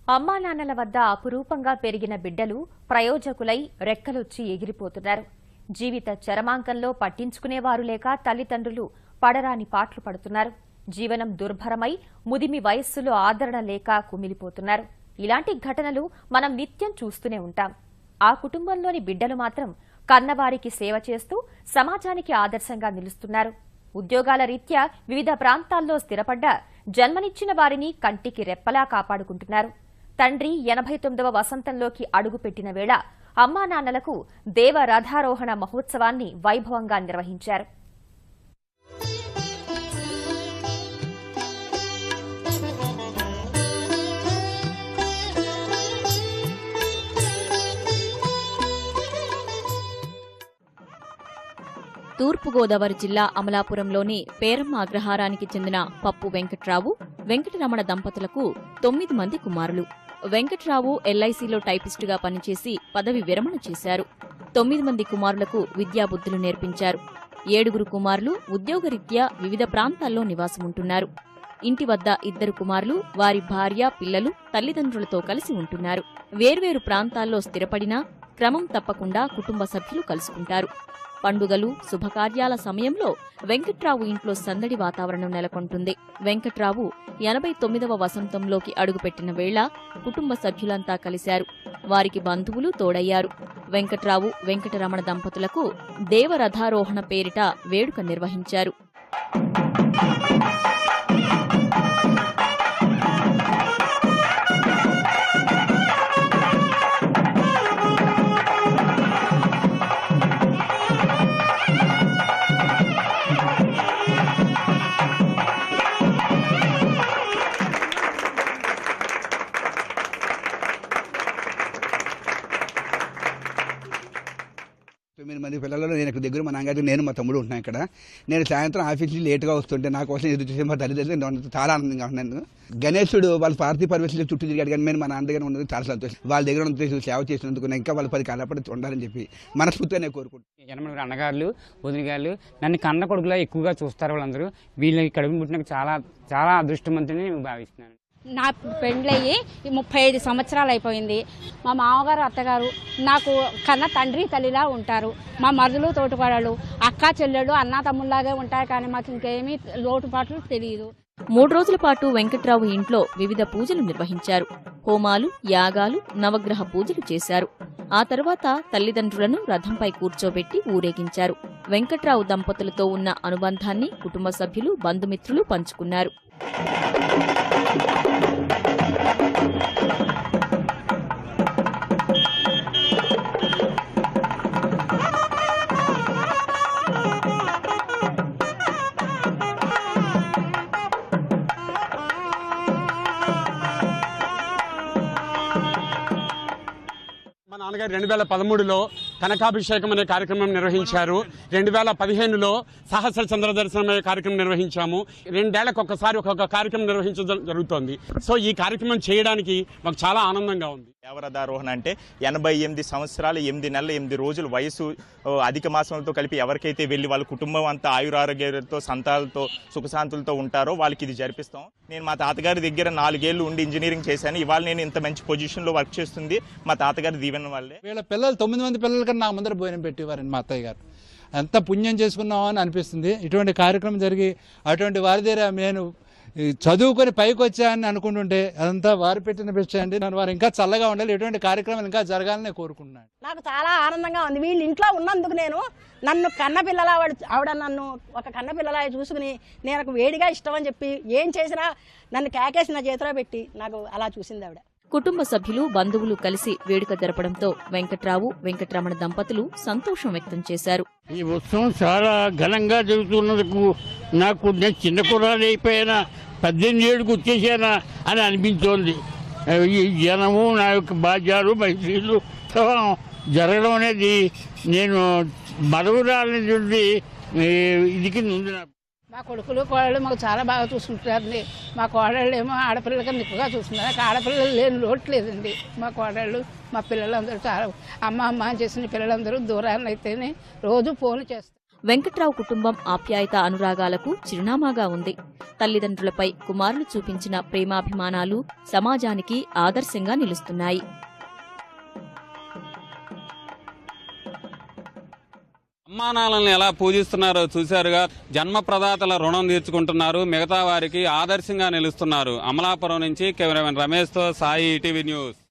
అమ్మా నాన్నల వద్ద అపురూపంగా పెరిగిన బిడ్డలు ప్రయోజకులై రెక్కలొచ్చి ఎగిరిపోతున్నారు. జీవిత చరమాంకంలో పట్టించుకునేవారు లేక తల్లిదండ్రులు పడరాని పాట్లు పడుతున్నారు. జీవనం దుర్భరమై ముదిమి వయస్సులో ఆదరణ లేక కుమిలిపోతున్నారు. ఇలాంటి ఘటనలు మనం నిత్యం చూస్తూనే ఉంటాం. ఆ కుటుంబంలోని బిడ్డలు మాత్రం కన్నవారికి సేవ చేస్తూ సమాజానికి ఆదర్శంగా నిలుస్తున్నారు. ఉద్యోగాల రీత్యా వివిధ ప్రాంతాల్లో స్థిరపడ్డ జన్మనిచ్చిన వారిని కంటికి రెప్పలా కాపాడుకుంటున్నారు. తండ్రి 89వ వసంతంలోకి అడుగుపెట్టిన వేళ అమ్మా నాన్నలకు దేవ రథారోహణ మహోత్సవాన్ని వైభవంగా నిర్వహించారు. తూర్పుగోదావరి జిల్లా అమలాపురంలోని పేరమ్మ అగ్రహారానికి చెందిన పప్పు వెంకట్రావు, వెంకటరమణ దంపతులకు 9 మంది కుమారులు. వెంకట్రావు ఎల్ఐసిలో టైపిస్టుగా పనిచేసి పదవి విరమణ చేశారు. 9 మంది కుమారులకు విద్యాబుద్ధులు నేర్పించారు. 7 కుమారులు ఉద్యోగరీత్యా వివిధ ప్రాంతాల్లో నివాసముంటున్నారు. ఇంటి వద్ద 2 కుమారులు, వారి భార్య, పిల్లలు తల్లిదండ్రులతో కలిసి ఉంటున్నారు. వేర్వేరు ప్రాంతాల్లో స్థిరపడినా క్రమం తప్పకుండా కుటుంబ సభ్యులు కలుసుకుంటారు. పండుగలు, శుభకార్యాల సమయంలో వెంకట్రావు ఇంట్లో సందడి వాతావరణం నెలకొంటుంది. వెంకట్రావు 89వ వసంతంలోకి అడుగుపెట్టిన వేళ కుటుంబ సభ్యులంతా కలిశారు. వారికి బంధువులు తోడయ్యారు. వెంకట్రావు, వెంకటరమణ దంపతులకు దేవరథారోహణ పేరిట వేడుక నిర్వహించారు. మంది పిల్లలు నేను ఇక్కడ దగ్గర మా నాన్నగారు నేను మా తమ్ముడు ఉంటున్నాను. ఇక్కడ నేను సాయంత్రం ఆఫీస్కి లేట్గా వస్తుంటే నా కోసం ఎదురు చూసే మా తల్లిదండ్రులు చాలా ఆనందంగా ఉన్నాను. గణేశుడు వాళ్ళ పార్థివ పరివేశంలో చుట్టూ తిరిగాడు, కానీ మేము మా నాన్న దగ్గర ఉన్నది చాలా సంతోషం. వాళ్ళ దగ్గర ఉన్న సేవ చేసినందుకు ఇంకా వాళ్ళ 10 కాలపడి ఉండాలని చెప్పి మనస్ఫూర్తిగా నేను కోరుకుంటున్నాను. 8 అన్నగారులు, వదినగారులు నన్ను కన్న కొడుకులా ఎక్కువగా చూస్తారు. వాళ్ళందరూ వీళ్ళకి కడుపు పుట్టినకు చాలా చాలా అదృష్టవంతుని భావిస్తున్నాను. నా పెండ్లయ్యి 35 సంవత్సరాలు అయిపోయింది. మా మామగారు, అత్తగారు నాకు కన్న తండ్రి తల్లిలా ఉంటారు. మా మరుదులు, తోటికోడళ్ళు, అక్క చెల్లెళ్ళు అన్నా తమ్ముళ్లాగే ఉంటారు. కానీ మాకు ఇంకేమీ లోటుపాట్లు తెలియదు. 3 రోజుల పాటు వెంకట్రావు ఇంట్లో వివిధ పూజలు నిర్వహించారు. హోమాలు, యాగాలు, నవగ్రహ పూజలు చేశారు. ఆ తర్వాత తల్లిదండ్రులను రథంపై కూర్చోబెట్టి ఊరేగించారు. వెంకట్రావు దంపతులతో ఉన్న అనుబంధాన్ని కుటుంబ సభ్యులు, బంధుమిత్రులు పంచుకున్నారు. మా నాన్నగారు 2013లో కనకాభిషేకం అనే కార్యక్రమం నిర్వహించారు. 2015లో సహస్ర చంద్ర దర్శనం అనే కార్యక్రమం నిర్వహించాము. 2 ఏళ్లకు ఒక్కసారి ఒక్కొక్క కార్యక్రమం నిర్వహించడం జరుగుతోంది. సో ఈ కార్యక్రమం చేయడానికి మాకు చాలా ఆనందంగా ఉంది. దేవరథారోహణ అంటే 88 సంవత్సరాలు 8 నెలల 8 రోజులు వయసు అధిక మాసంతో కలిపి ఎవరికైతే వెళ్ళి వాళ్ళ కుటుంబం అంతా ఆయురారోగ్యాలతో, సంతాలతో, సుఖశాంతులతో ఉంటారో వాళ్ళకి ఇది జరిపిస్తాం. నేను మా తాతగారి దగ్గర 4 ఏళ్లు ఉండి ఇంజనీరింగ్ చేశాను. ఇవాళ నేను ఇంత మంచి పొజిషన్లో వర్క్ చేస్తుంది మా తాతగారి దీవెన వల్లే. వీళ్ళ పిల్లలు 9 మంది పిల్లల కన్నా నా ముందర భోజనం పెట్టేవారండి మా అత్తయ్య గారు. ఎంత పుణ్యం చేసుకున్నామని అనిపిస్తుంది. ఇటువంటి కార్యక్రమం జరిగి అటువంటి వారి దగ్గర నేను చదువుకొని పైకి వచ్చాయని అనుకుంటుంటే అదంతా వారు పెట్టిన పిచ్చ అండి. నన్ను వారు ఇంకా చల్లగా ఉండాలి, ఎటువంటి కార్యక్రమాలు ఇంకా జరగాలని కోరుకుంటున్నాను. నాకు చాలా ఆనందంగా ఉంది. వీళ్ళు ఇంట్లో ఉన్నందుకు నన్ను కన్నపిల్లల ఆవిడ నన్ను ఒక కన్నపిల్లలా చూసుకుని నేను వేడిగా ఇష్టం అని చెప్పి ఏం చేసినా నన్ను కేకేసి నా చేతిలో పెట్టి నాకు అలా చూసింది ఆవిడ. కుటుంబ సభ్యులు, బంధువులు కలిసి వేడుక జరపడంతో వెంకట్రావు, వెంకటరమణ దంపతులు సంతోషం వ్యక్తం చేశారు. ఈ ఉత్సవం చాలా ఘనంగా జరుగుతున్నందుకు నాకు నేను చిన్న కుర్రాడు అయిపోయినా 18 ఏళ్ళకి వచ్చేసానా అని అనిపించోంది. ఈ జనము, నా యొక్క బాధ్యాలు, మైత్రులు జరగడం అనేది నేను మరవరాలనేటువంటి ఇది కింద ఉంది. మా కొడుకులు, కోడళ్ళు మాకు చాలా బాగా చూసుకుంటారండి. మా కోడళ్ళు ఏమో ఆడపిల్లలకి ఎక్కువగా చూస్తున్నారు. నాకు ఆడపిల్లలు లేని లోటు లేదండి. మా కోడళ్ళు, మా పిల్లలందరూ చాలా అమ్మ అని చేసిన పిల్లలందరూ దూరాన్ని అయితేనే రోజు ఫోన్లు చేస్తారు. వెంకట్రావు కుటుంబం ఆప్యాయత అనురాగాలకు చిరునామాగా ఉంది. తల్లిదండ్రులపై కుమారులు చూపించిన ప్రేమాభిమానాలు సమాజానికి ఆదర్శంగా నిలుస్తున్నాయి. అమ్మానాన్నల్ని ఎలా పూజిస్తున్నారో చూశారుగా. జన్మ ప్రదాతల రుణం తీర్చుకుంటున్నారు, మిగతా వారికి ఆదర్శంగా నిలుస్తున్నారు. అమలాపురం నుంచి కెమెరామెన్ రమేష్తో సాయి, ఈటీవీ న్యూస్.